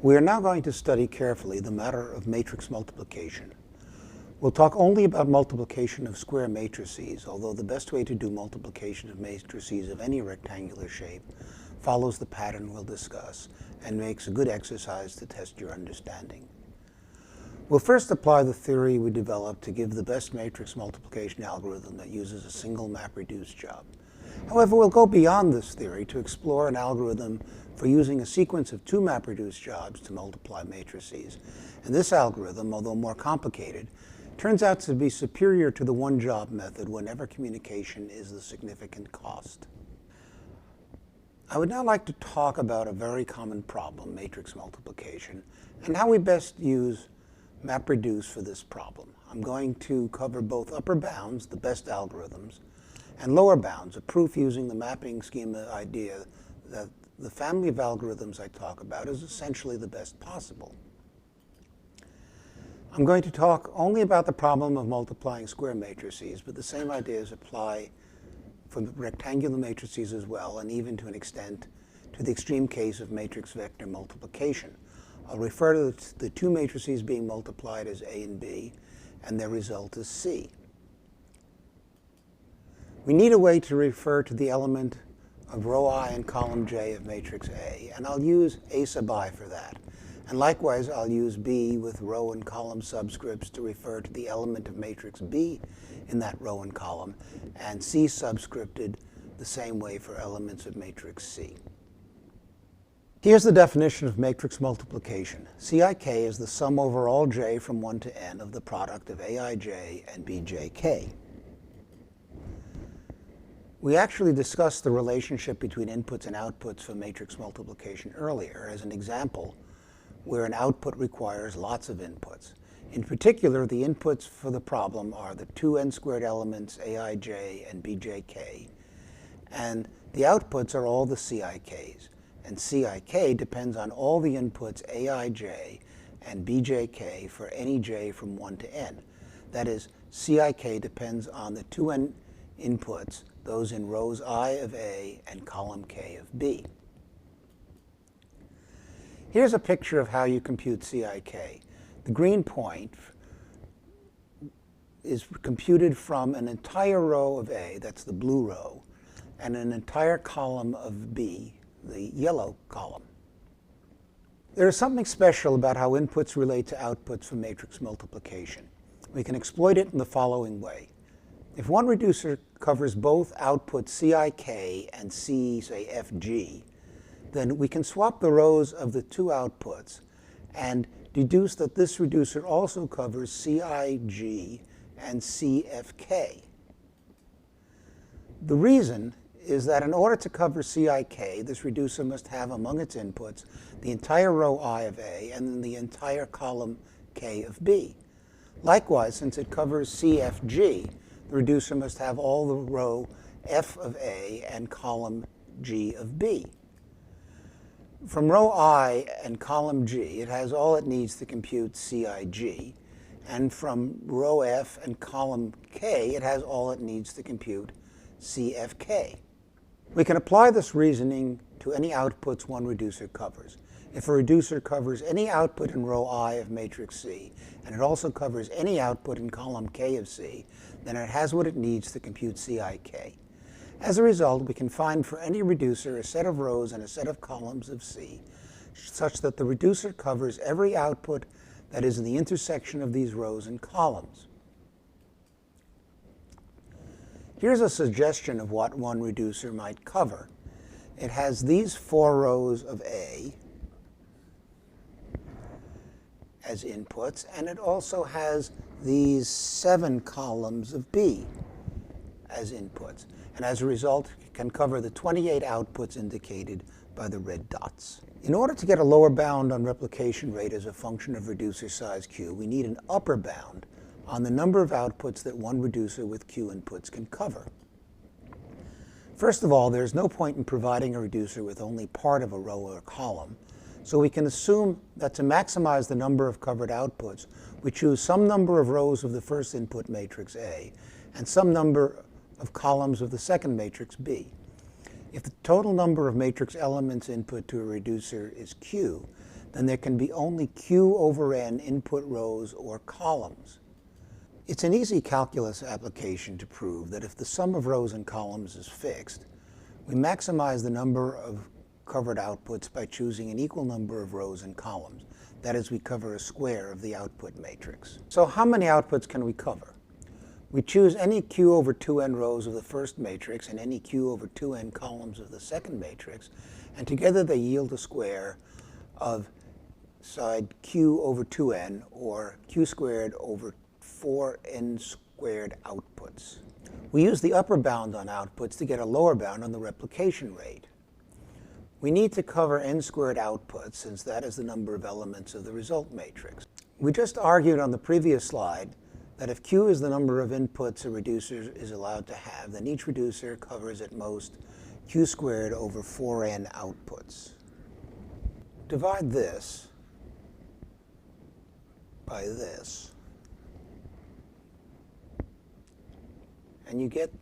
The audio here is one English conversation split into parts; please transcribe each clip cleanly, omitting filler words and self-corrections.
We are now going to study carefully the matter of matrix multiplication. We'll talk only about multiplication of square matrices, although the best way to do multiplication of matrices of any rectangular shape follows the pattern we'll discuss and makes a good exercise to test your understanding. We'll first apply the theory we developed to give the best matrix multiplication algorithm that uses a single MapReduce job. However, we'll go beyond this theory to explore an algorithm for using a sequence of two MapReduce jobs to multiply matrices. And this algorithm, although more complicated, turns out to be superior to the one-job method whenever communication is the significant cost. I would now like to talk about a very common problem, matrix multiplication, and how we best use MapReduce for this problem. I'm going to cover both upper bounds, the best algorithms, and lower bounds, a proof using the mapping schema idea that the family of algorithms I talk about is essentially the best possible. I'm going to talk only about the problem of multiplying square matrices, but the same ideas apply for the rectangular matrices as well, and even to an extent to the extreme case of matrix vector multiplication. I'll refer to the two matrices being multiplied as A and B, and their result as C. We need a way to refer to the element of row I and column J of matrix A, and I'll use A sub I for that. And likewise, I'll use B with row and column subscripts to refer to the element of matrix B in that row and column, and C subscripted the same way for elements of matrix C. Here's the definition of matrix multiplication. Cik is the sum over all j from 1 to n of the product of Aij and Bjk. We actually discussed the relationship between inputs and outputs for matrix multiplication earlier as an example where an output requires lots of inputs. In particular, the inputs for the problem are the two n-squared elements Aij and Bjk, and the outputs are all the Ciks. And Cik depends on all the inputs Aij and Bjk for any j from 1 to n. That is, Cik depends on the two n inputs, those in rows I of A and column K of B. Here's a picture of how you compute Cik. The green point is computed from an entire row of A, that's the blue row, and an entire column of B, the yellow column. There is something special about how inputs relate to outputs for matrix multiplication. We can exploit it in the following way. If one reducer covers both outputs Cik and C, say Fg, then we can swap the rows of the two outputs and deduce that this reducer also covers Cig and Cfk. The reason is that in order to cover Cik, this reducer must have among its inputs the entire row I of A and then the entire column K of B. Likewise, since it covers Cfg, the reducer must have all the row F of A and column G of B. From row I and column G, it has all it needs to compute Cig, and from row F and column K, it has all it needs to compute Cfk. We can apply this reasoning to any outputs one reducer covers. If a reducer covers any output in row I of matrix C, and it also covers any output in column K of C, then it has what it needs to compute Cik. As a result, we can find for any reducer a set of rows and a set of columns of C, such that the reducer covers every output that is in the intersection of these rows and columns. Here's a suggestion of what one reducer might cover. It has these 4 rows of A as inputs, and it also has these 7 columns of B as inputs. And as a result, it can cover the 28 outputs indicated by the red dots. In order to get a lower bound on replication rate as a function of reducer size Q, we need an upper bound on the number of outputs that one reducer with Q inputs can cover. First of all, there's no point in providing a reducer with only part of a row or column, so we can assume that to maximize the number of covered outputs, we choose some number of rows of the first input matrix A and some number of columns of the second matrix B. If the total number of matrix elements input to a reducer is Q, then there can be only Q over N input rows or columns. It's an easy calculus application to prove that if the sum of rows and columns is fixed, we maximize the number of covered outputs by choosing an equal number of rows and columns. That is, we cover a square of the output matrix. So how many outputs can we cover? We choose any Q over 2n rows of the first matrix and any Q over 2n columns of the second matrix, and together they yield a square of side Q over 2n, or Q squared over 4n squared outputs. We use the upper bound on outputs to get a lower bound on the replication rate. We need to cover n squared outputs, since that is the number of elements of the result matrix. We just argued on the previous slide that if Q is the number of inputs a reducer is allowed to have, then each reducer covers at most Q squared over 4n outputs. Divide this by this, and you get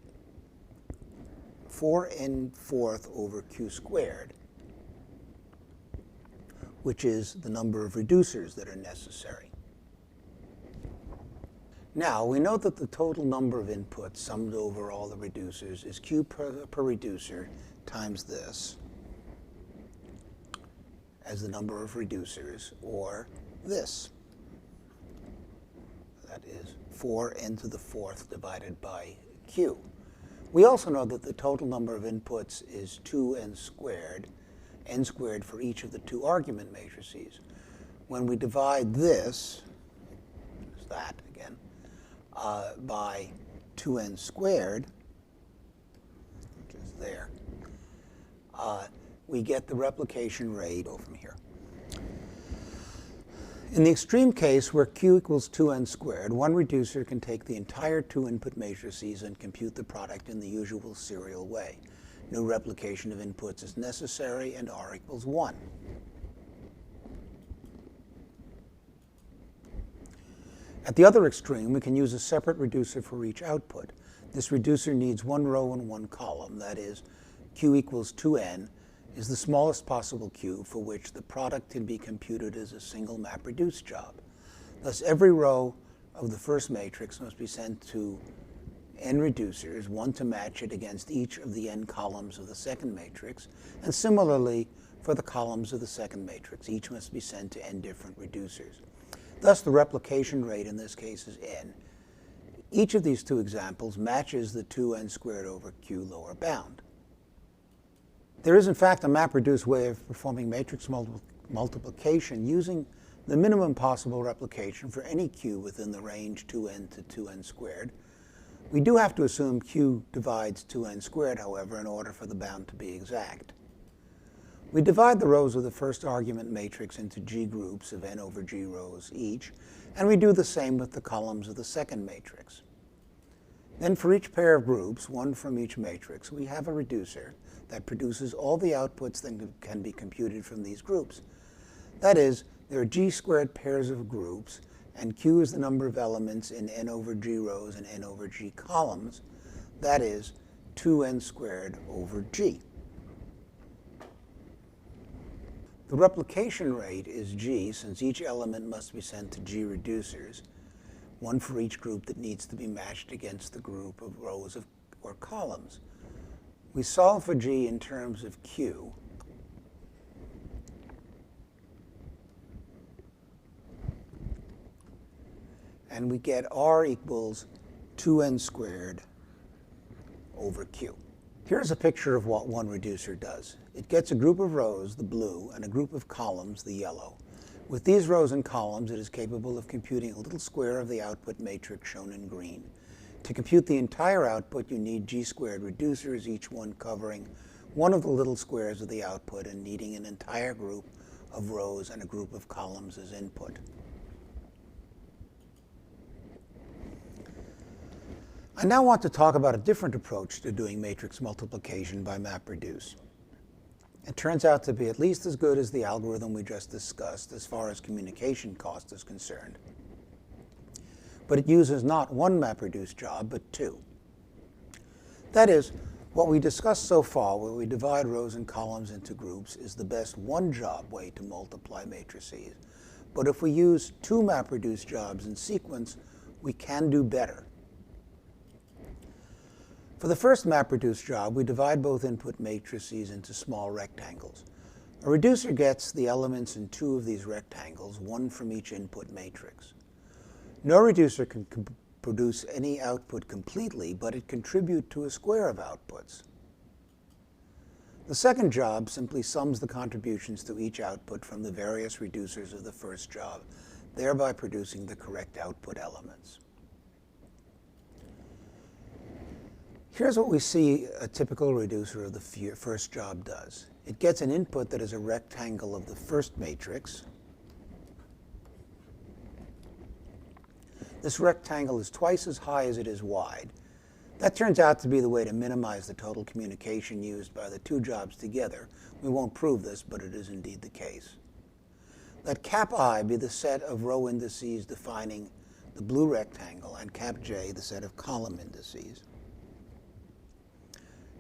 4n fourth over Q squared, which is the number of reducers that are necessary. Now, we know that the total number of inputs summed over all the reducers is Q per reducer times this as the number of reducers, or this. That is 4n to the fourth divided by Q. We also know that the total number of inputs is 2n squared for each of the two argument matrices. When we divide this, that again, by 2n squared, which is there, we get the replication rate from here. In the extreme case where Q equals 2n squared, one reducer can take the entire two input matrices and compute the product in the usual serial way. No replication of inputs is necessary, and R equals 1. At the other extreme, we can use a separate reducer for each output. This reducer needs one row and one column. That is, Q equals 2n is the smallest possible Q for which the product can be computed as a single MapReduce job. Thus, every row of the first matrix must be sent to n reducers, one to match it against each of the n columns of the second matrix, and similarly for the columns of the second matrix. Each must be sent to n different reducers. Thus, the replication rate in this case is n. Each of these two examples matches the 2n squared over Q lower bound. There is, in fact, a MapReduce way of performing matrix multiplication using the minimum possible replication for any Q within the range 2n to 2n squared. We do have to assume Q divides 2n squared, however, in order for the bound to be exact. We divide the rows of the first argument matrix into G groups of n over G rows each, and we do the same with the columns of the second matrix. Then for each pair of groups, one from each matrix, we have a reducer that produces all the outputs that can be computed from these groups. That is, there are G squared pairs of groups, and Q is the number of elements in n over G rows and n over G columns. That is 2n squared over G. The replication rate is G, since each element must be sent to G reducers, one for each group that needs to be matched against the group of rows or columns. We solve for G in terms of Q. And we get R equals 2n squared over Q. Here's a picture of what one reducer does. It gets a group of rows, the blue, and a group of columns, the yellow. With these rows and columns, it is capable of computing a little square of the output matrix shown in green. To compute the entire output, you need G squared reducers, each one covering one of the little squares of the output and needing an entire group of rows and a group of columns as input. I now want to talk about a different approach to doing matrix multiplication by MapReduce. It turns out to be at least as good as the algorithm we just discussed as far as communication cost is concerned. But it uses not one MapReduce job, but two. That is, What we discussed so far, where we divide rows and columns into groups, is the best one-job way to multiply matrices. But if we use two MapReduce jobs in sequence, we can do better. For the first MapReduce job, we divide both input matrices into small rectangles. A reducer gets the elements in two of these rectangles, one from each input matrix. No reducer can produce any output completely, but it contributes to a square of outputs. The second job simply sums the contributions to each output from the various reducers of the first job, thereby producing the correct output elements. Here's what we see a typical reducer of the first job does. It gets an input that is a rectangle of the first matrix. This rectangle is twice as high as it is wide. That turns out to be the way to minimize the total communication used by the two jobs together. We won't prove this, but it is indeed the case. Let cap I be the set of row indices defining the blue rectangle, and cap J the set of column indices.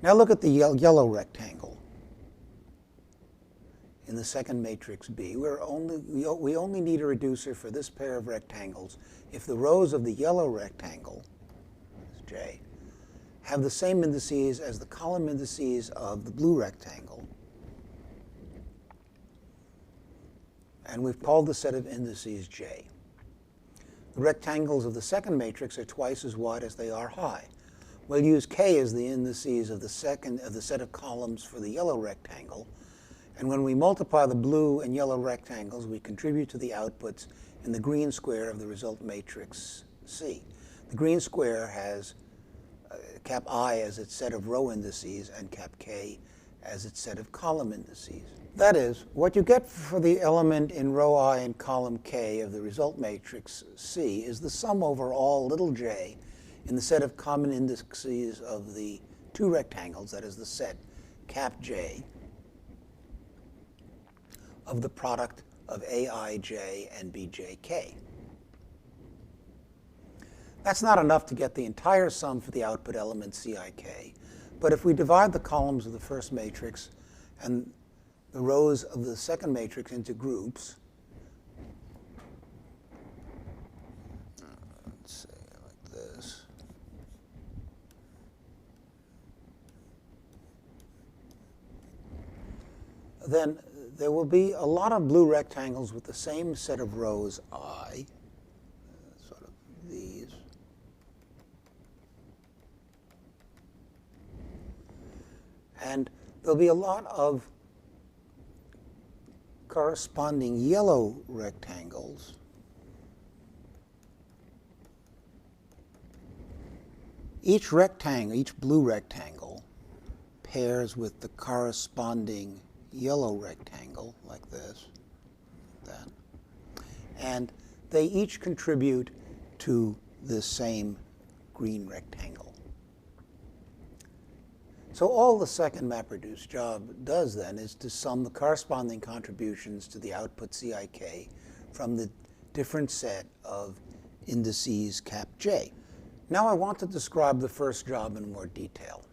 Now look at the yellow rectangle. In the second matrix B, we only need a reducer for this pair of rectangles if the rows of the yellow rectangle, J, have the same indices as the column indices of the blue rectangle. And we've called the set of indices J. The rectangles of the second matrix are twice as wide as they are high. We'll use K as the indices of the set of columns for the yellow rectangle. And when we multiply the blue and yellow rectangles, we contribute to the outputs in the green square of the result matrix C. The green square has cap I as its set of row indices and cap K as its set of column indices. That is, what you get for the element in row I and column K of the result matrix C is the sum over all little j in the set of common indices of the two rectangles, that is the set cap J, of the product of Aij and Bjk. That's not enough to get the entire sum for the output element Cik, but if we divide the columns of the first matrix and the rows of the second matrix into groups, let's say like this, then there will be a lot of blue rectangles with the same set of rows I, sort of these. And there'll be a lot of corresponding yellow rectangles each blue rectangle pairs with the corresponding yellow rectangle, like this, that, and they each contribute to the same green rectangle. So all the second MapReduce job does then is to sum the corresponding contributions to the output Cik from the different set of indices cap J. Now I want to describe the first job in more detail.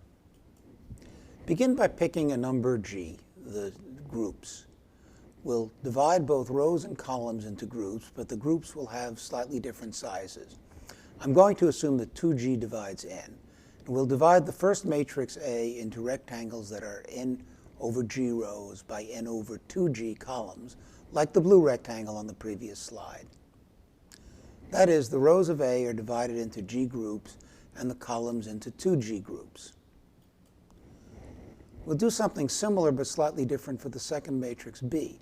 Begin by picking a number G, the groups. We'll divide both rows and columns into groups, but the groups will have slightly different sizes. I'm going to assume that 2G divides N. And we'll divide the first matrix A into rectangles that are N over G rows by N over 2G columns, like the blue rectangle on the previous slide. That is, the rows of A are divided into G groups and the columns into 2G groups. We'll do something similar but slightly different for the second matrix B.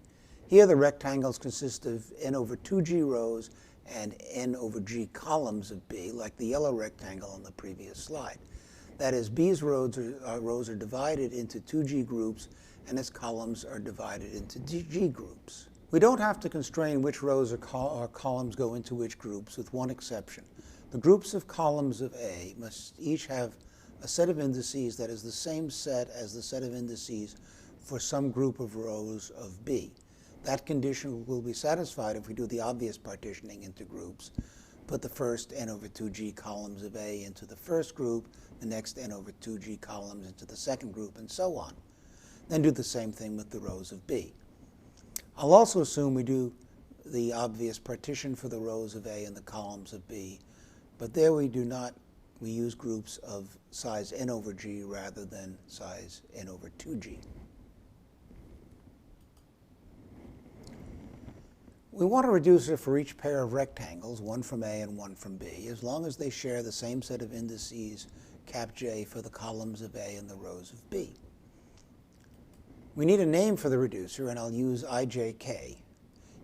Here the rectangles consist of N over 2G rows and N over G columns of B, like the yellow rectangle on the previous slide. That is, B's rows are divided into 2G groups and its columns are divided into G groups. We don't have to constrain which rows or columns go into which groups, with one exception. The groups of columns of A must each have a set of indices that is the same set as the set of indices for some group of rows of B. That condition will be satisfied if we do the obvious partitioning into groups, put the first n over 2g columns of A into the first group, the next n over 2g columns into the second group, and so on. Then do the same thing with the rows of B. I'll also assume we do the obvious partition for the rows of A and the columns of B, but there we do not. We use groups of size n over g rather than size n over 2g. We want a reducer for each pair of rectangles, one from A and one from B, as long as they share the same set of indices cap j for the columns of A and the rows of B. We need a name for the reducer, and I'll use ijk.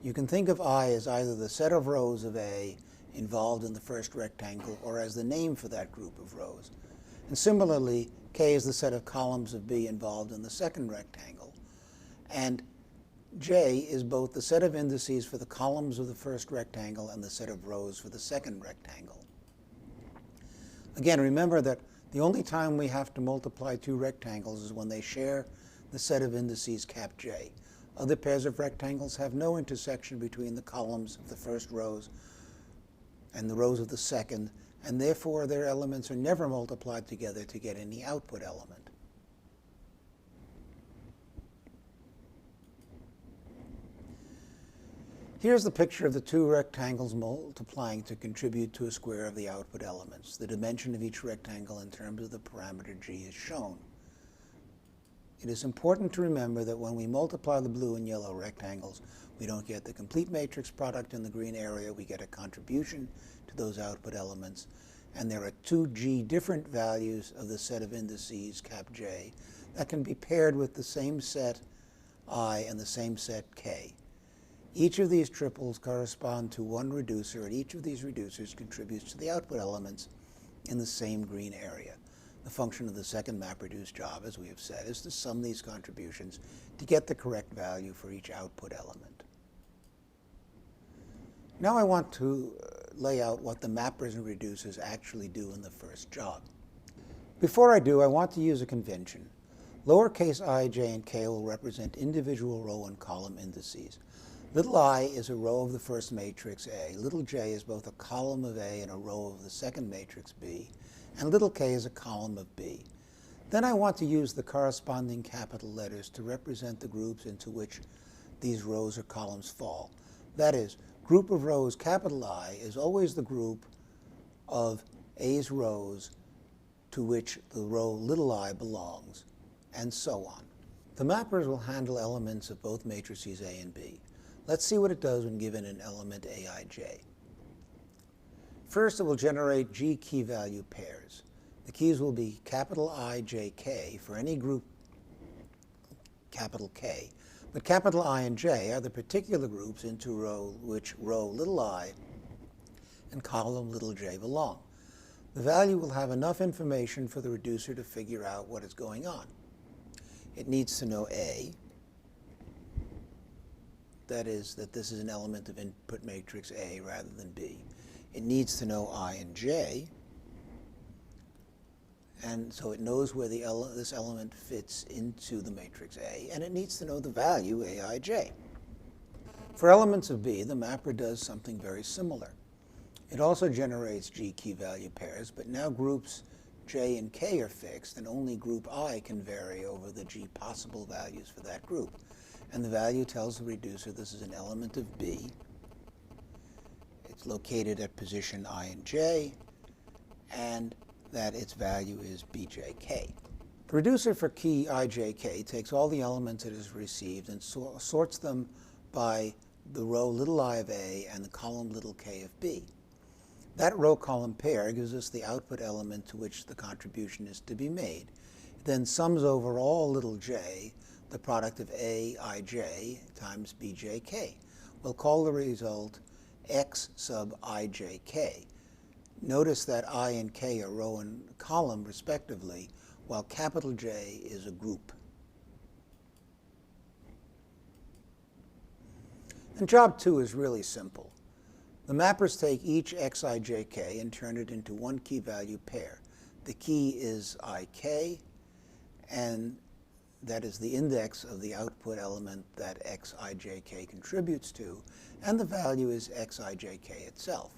You can think of I as either the set of rows of A involved in the first rectangle or as the name for that group of rows. And similarly, k is the set of columns of B involved in the second rectangle. And j is both the set of indices for the columns of the first rectangle and the set of rows for the second rectangle. Again, remember that the only time we have to multiply two rectangles is when they share the set of indices cap j. Other pairs of rectangles have no intersection between the columns of the first rows and the rows of the second, and therefore their elements are never multiplied together to get any output element. Here's the picture of the two rectangles multiplying to contribute to a square of the output elements. The dimension of each rectangle in terms of the parameter g is shown. It is important to remember that when we multiply the blue and yellow rectangles, we don't get the complete matrix product in the green area. We get a contribution to those output elements. And there are 2g different values of the set of indices cap j that can be paired with the same set I and the same set k. Each of these triples correspond to one reducer, and each of these reducers contributes to the output elements in the same green area. The function of the second MapReduce job, as we have said, is to sum these contributions to get the correct value for each output element. Now I want to lay out what the mappers and reducers actually do in the first job. Before I do, I want to use a convention. Lowercase I, j, and k will represent individual row and column indices. Little I is a row of the first matrix A. Little j is both a column of A and a row of the second matrix B. And little k is a column of B. Then I want to use the corresponding capital letters to represent the groups into which these rows or columns fall. That is, group of rows capital I is always the group of A's rows to which the row little I belongs, and so on. The mappers will handle elements of both matrices A and B. Let's see what it does when given an element aij. First, it will generate G key value pairs. The keys will be capital I, J, K for any group capital K. But capital I and J are the particular groups into which row little I and column little j belong. The value will have enough information for the reducer to figure out what is going on. It needs to know A, that is, that this is an element of input matrix A rather than B. It needs to know I and J, and so it knows where this element fits into the matrix A, and it needs to know the value aij. For elements of B, the mapper does something very similar. It also generates G key value pairs, but now groups J and K are fixed, and only group I can vary over the G possible values for that group. And the value tells the reducer this is an element of B. It's located at position I and J, and that its value is bjk. The reducer for key ijk takes all the elements it has received and sorts them by the row little I of A and the column little k of B. That row-column pair gives us the output element to which the contribution is to be made. It then sums over all little j the product of aij times bjk. We'll call the result x sub ijk. Notice that I and k are row and column, respectively, while capital J is a group. And job 2 is really simple. The mappers take each xijk and turn it into one key value pair. The key is ik, and that is the index of the output element that xijk contributes to, and the value is xijk itself.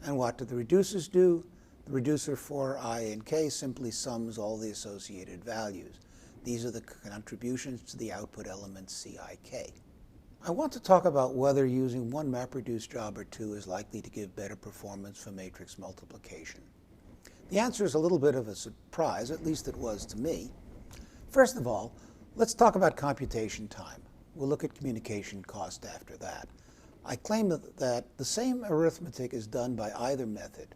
And what do the reducers do? The reducer for I and k simply sums all the associated values. These are the contributions to the output element Cik. I want to talk about whether using one MapReduce job or two is likely to give better performance for matrix multiplication. The answer is a little bit of a surprise, at least it was to me. First of all, let's talk about computation time. We'll look at communication cost after that. I claim that the same arithmetic is done by either method.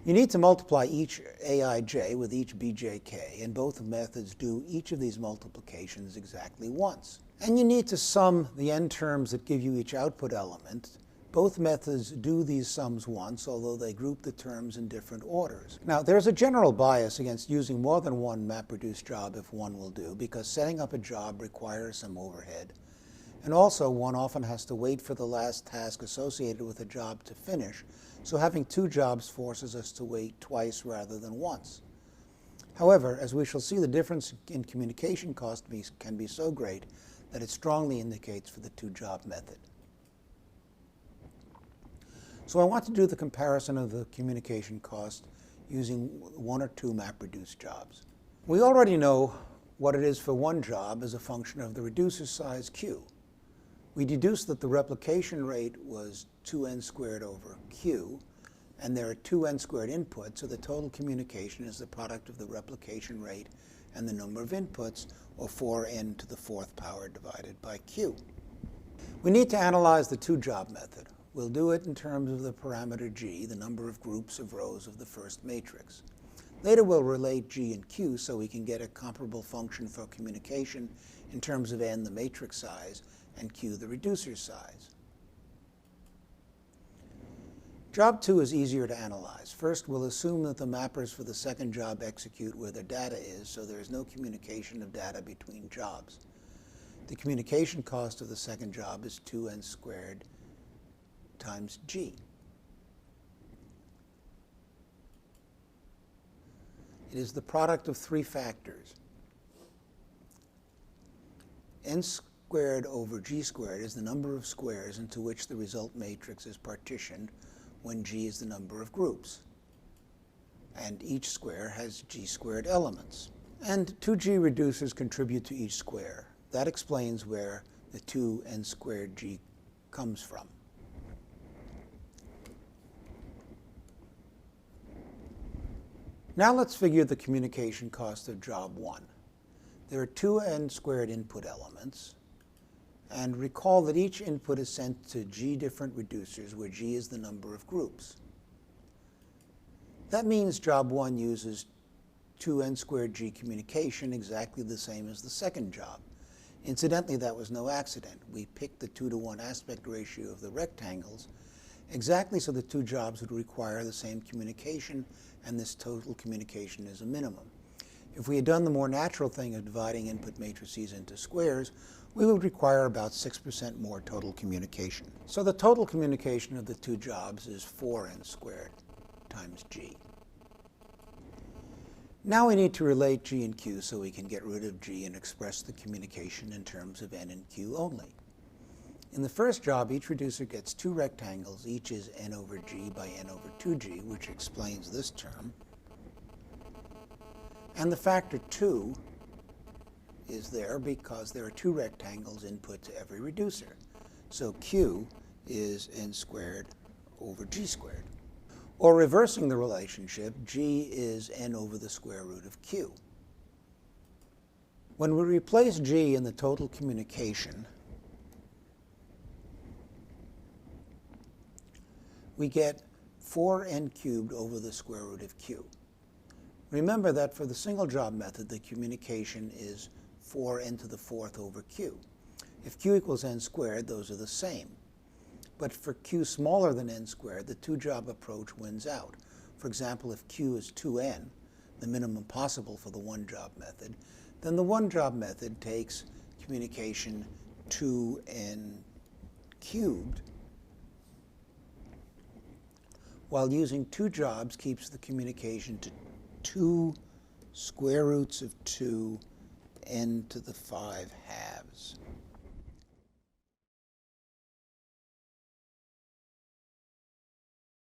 You need to multiply each aij with each bjk, and both methods do each of these multiplications exactly once. And you need to sum the n terms that give you each output element. Both methods do these sums once, although they group the terms in different orders. Now, there's a general bias against using more than one MapReduce job if one will do, because setting up a job requires some overhead. And also, one often has to wait for the last task associated with a job to finish, so having two jobs forces us to wait twice rather than once. However, as we shall see, the difference in communication cost can be so great that it strongly indicates for the two-job method. So I want to do the comparison of the communication cost using one or two MapReduce jobs. We already know what it is for one job as a function of the reducer size q. We deduced that the replication rate was 2n squared over q, and there are 2n squared inputs, so the total communication is the product of the replication rate and the number of inputs, or 4n to the fourth power divided by q. We need to analyze the two-job method. We'll do it in terms of the parameter g, the number of groups of rows of the first matrix. Later we'll relate g and q so we can get a comparable function for communication in terms of n, the matrix size, and q, the reducer size. Job 2 is easier to analyze. First, we'll assume that the mappers for the second job execute where their data is, so there is no communication of data between jobs. The communication cost of the second job is 2n squared times g. It is the product of three factors. N squared over g squared is the number of squares into which the result matrix is partitioned when g is the number of groups. And each square has g squared elements. And two g reducers contribute to each square. That explains where the 2n squared g comes from. Now let's figure the communication cost of job 1. There are 2n squared input elements, and recall that each input is sent to g different reducers where g is the number of groups. That means job 1 uses 2n squared g communication exactly the same as the second job. Incidentally, that was no accident. We picked the 2-to-1 aspect ratio of the rectangles exactly so the two jobs would require the same communication, and this total communication is a minimum. If we had done the more natural thing of dividing input matrices into squares, we would require about 6% more total communication. So the total communication of the two jobs is 4n squared times g. Now we need to relate g and q so we can get rid of g and express the communication in terms of n and q only. In the first job, each reducer gets two rectangles. Each is n over g by n over 2g, which explains this term. And the factor 2 is there because there are two rectangles input to every reducer. So q is n squared over g squared. Or reversing the relationship, g is n over the square root of q. When we replace g in the total communication, we get 4n cubed over the square root of q. Remember that for the single job method, the communication is 4n to the fourth over q. If q equals n squared, those are the same. But for q smaller than n squared, the two-job approach wins out. For example, if q is 2n, the minimum possible for the one-job method, then the one-job method takes communication 2n cubed, while using two jobs keeps the communication to 2 square roots of 2 n to the 5 halves.